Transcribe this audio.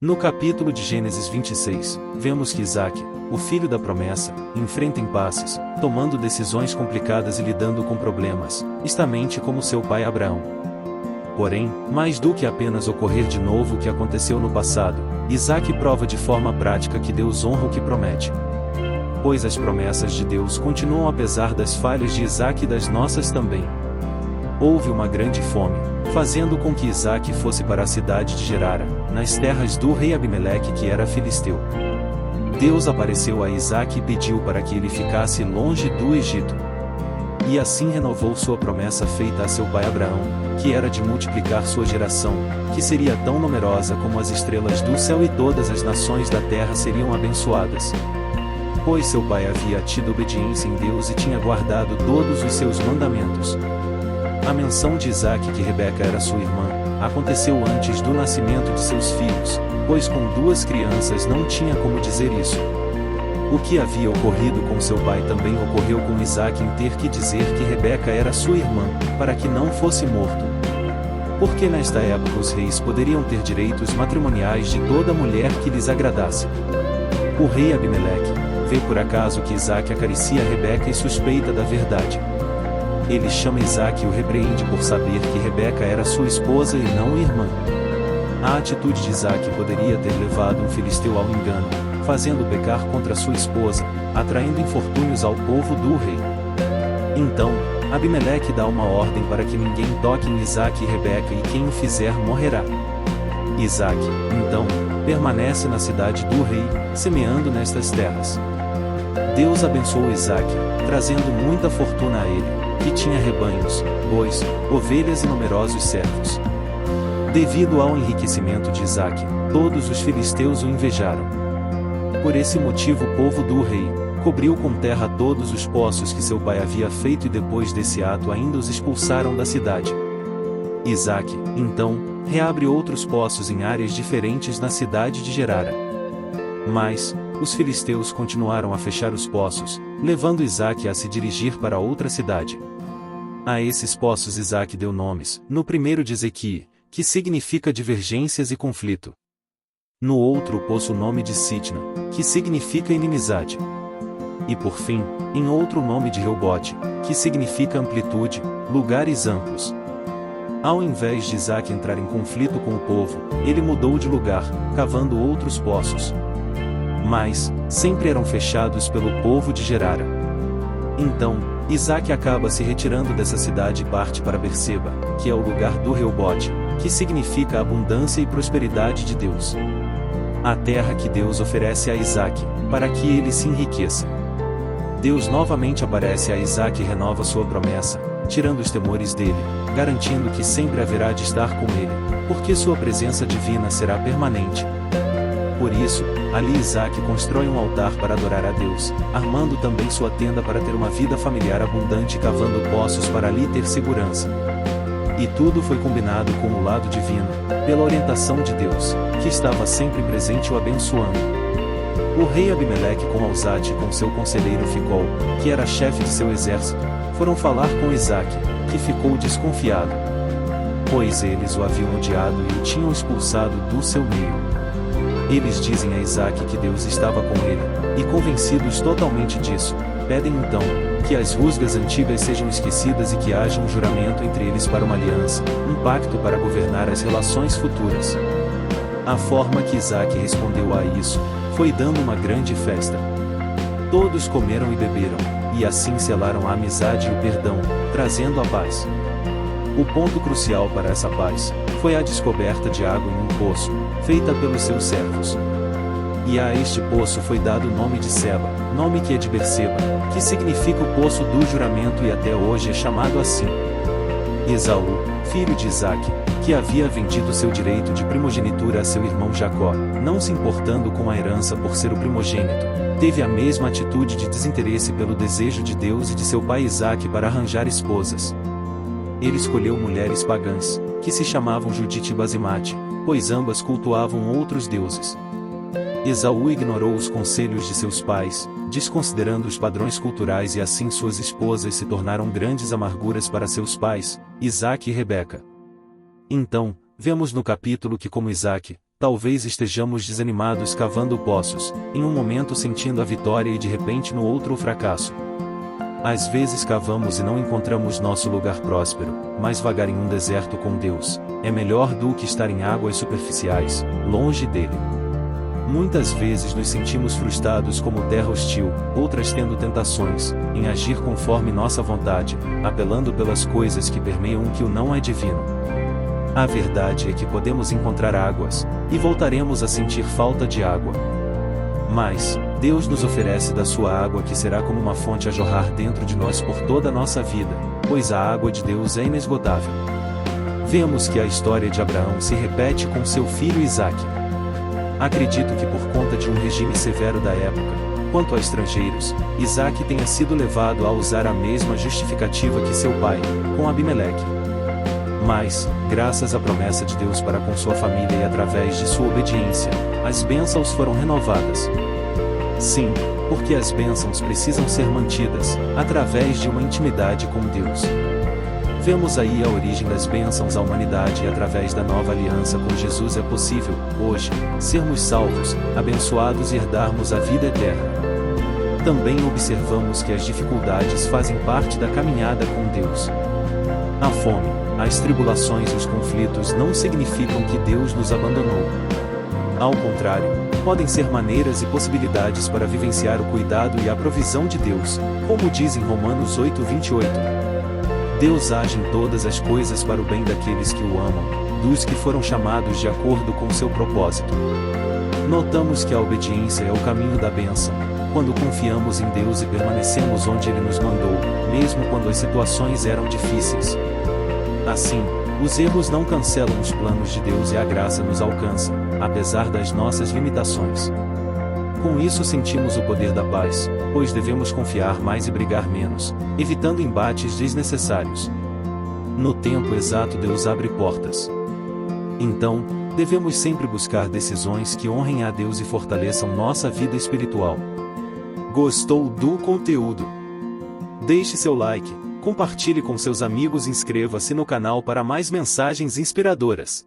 No capítulo de Gênesis 26, vemos que Isaque, o filho da promessa, enfrenta impasses, tomando decisões complicadas e lidando com problemas, justamente como seu pai Abraão. Porém, mais do que apenas ocorrer de novo o que aconteceu no passado, Isaque prova de forma prática que Deus honra o que promete. Pois as promessas de Deus continuam apesar das falhas de Isaque e das nossas também. Houve uma grande fome, fazendo com que Isaque fosse para a cidade de Gerara, nas terras do rei Abimeleque que era filisteu. Deus apareceu a Isaque e pediu para que ele ficasse longe do Egito. E assim renovou sua promessa feita a seu pai Abraão, que era de multiplicar sua geração, que seria tão numerosa como as estrelas do céu e todas as nações da terra seriam abençoadas. Pois seu pai havia tido obediência em Deus e tinha guardado todos os seus mandamentos. A menção de Isaque que Rebeca era sua irmã, aconteceu antes do nascimento de seus filhos, pois com duas crianças não tinha como dizer isso. O que havia ocorrido com seu pai também ocorreu com Isaque em ter que dizer que Rebeca era sua irmã, para que não fosse morto. Porque nesta época os reis poderiam ter direitos matrimoniais de toda mulher que lhes agradasse. O rei Abimeleque vê por acaso que Isaque acaricia Rebeca e suspeita da verdade. Ele chama Isaque e o repreende por saber que Rebeca era sua esposa e não irmã. A atitude de Isaque poderia ter levado um filisteu ao engano, fazendo pecar contra sua esposa, atraindo infortúnios ao povo do rei. Então, Abimeleque dá uma ordem para que ninguém toque em Isaque e Rebeca e quem o fizer morrerá. Isaque, então, permanece na cidade do rei, semeando nestas terras. Deus abençoou Isaque, trazendo muita fortuna a ele, que tinha rebanhos, bois, ovelhas e numerosos servos. Devido ao enriquecimento de Isaque, todos os filisteus o invejaram. Por esse motivo o povo do rei cobriu com terra todos os poços que seu pai havia feito e depois desse ato ainda os expulsaram da cidade. Isaque, então, reabre outros poços em áreas diferentes na cidade de Gerara. Mas, os filisteus continuaram a fechar os poços, levando Isaque a se dirigir para outra cidade. A esses poços Isaque deu nomes, no primeiro de Ezequiel, que significa divergências e conflito. No outro poço o nome de Sitna, que significa inimizade. E por fim, em outro o nome de Reobote, que significa amplitude, lugares amplos. Ao invés de Isaque entrar em conflito com o povo, ele mudou de lugar, cavando outros poços. Mas, sempre eram fechados pelo povo de Gerara. Então, Isaque acaba se retirando dessa cidade e parte para Berseba, que é o lugar do Reobote, que significa a abundância e prosperidade de Deus. A terra que Deus oferece a Isaque, para que ele se enriqueça. Deus novamente aparece a Isaque e renova sua promessa, tirando os temores dele, garantindo que sempre haverá de estar com ele, porque sua presença divina será permanente. Por isso, ali Isaque constrói um altar para adorar a Deus, armando também sua tenda para ter uma vida familiar abundante e cavando poços para ali ter segurança. E tudo foi combinado com o lado divino, pela orientação de Deus, que estava sempre presente e o abençoando. O rei Abimeleque com Alzate e com seu conselheiro Ficol, que era chefe de seu exército, foram falar com Isaque, que ficou desconfiado. Pois eles o haviam odiado e o tinham expulsado do seu meio. Eles dizem a Isaque que Deus estava com ele, e convencidos totalmente disso, pedem então, que as rusgas antigas sejam esquecidas e que haja um juramento entre eles para uma aliança, um pacto para governar as relações futuras. A forma que Isaque respondeu a isso, foi dando uma grande festa. Todos comeram e beberam, e assim selaram a amizade e o perdão, trazendo a paz. O ponto crucial para essa paz, foi a descoberta de água em um poço, feita pelos seus servos. E a este poço foi dado o nome de Seba, nome que é de Berseba, que significa o poço do juramento e até hoje é chamado assim. Esaú, filho de Isaque, que havia vendido seu direito de primogenitura a seu irmão Jacó, não se importando com a herança por ser o primogênito, teve a mesma atitude de desinteresse pelo desejo de Deus e de seu pai Isaque para arranjar esposas. Ele escolheu mulheres pagãs, que se chamavam Judite e Basimate, pois ambas cultuavam outros deuses. Esaú ignorou os conselhos de seus pais, desconsiderando os padrões culturais e assim suas esposas se tornaram grandes amarguras para seus pais, Isaque e Rebeca. Então, vemos no capítulo que como Isaque, Talvez estejamos desanimados cavando poços, em um momento sentindo a vitória e de repente no outro o fracasso. Às vezes cavamos e não encontramos nosso lugar próspero, mas vagar em um deserto com Deus é melhor do que estar em águas superficiais, longe dele. Muitas vezes nos sentimos frustrados como terra hostil, outras tendo tentações em agir conforme nossa vontade, apelando pelas coisas que permeiam o que não é divino. A verdade é que podemos encontrar águas, e voltaremos a sentir falta de água. Mas, Deus nos oferece da sua água que será como uma fonte a jorrar dentro de nós por toda a nossa vida, pois a água de Deus é inesgotável. Vemos que a história de Abraão se repete com seu filho Isaque. Acredito que por conta de um regime severo da época, quanto a estrangeiros, Isaque tenha sido levado a usar a mesma justificativa que seu pai, com Abimeleque. Mas, graças à promessa de Deus para com sua família e através de sua obediência, as bênçãos foram renovadas. Sim, porque as bênçãos precisam ser mantidas, através de uma intimidade com Deus. Vemos aí a origem das bênçãos à humanidade e através da nova aliança com Jesus é possível, hoje, sermos salvos, abençoados e herdarmos a vida eterna. Também observamos que as dificuldades fazem parte da caminhada com Deus. A fome, as tribulações e os conflitos não significam que Deus nos abandonou. Ao contrário, podem ser maneiras e possibilidades para vivenciar o cuidado e a provisão de Deus, como diz em Romanos 8:28. Deus age em todas as coisas para o bem daqueles que o amam, dos que foram chamados de acordo com seu propósito. Notamos que a obediência é o caminho da bênção, quando confiamos em Deus e permanecemos onde Ele nos mandou, mesmo quando as situações eram difíceis. Assim, os erros não cancelam os planos de Deus e a graça nos alcança, apesar das nossas limitações. Com isso sentimos o poder da paz, pois devemos confiar mais e brigar menos, evitando embates desnecessários. No tempo exato Deus abre portas. Então, devemos sempre buscar decisões que honrem a Deus e fortaleçam nossa vida espiritual. Gostou do conteúdo? Deixe seu like, compartilhe com seus amigos e inscreva-se no canal para mais mensagens inspiradoras.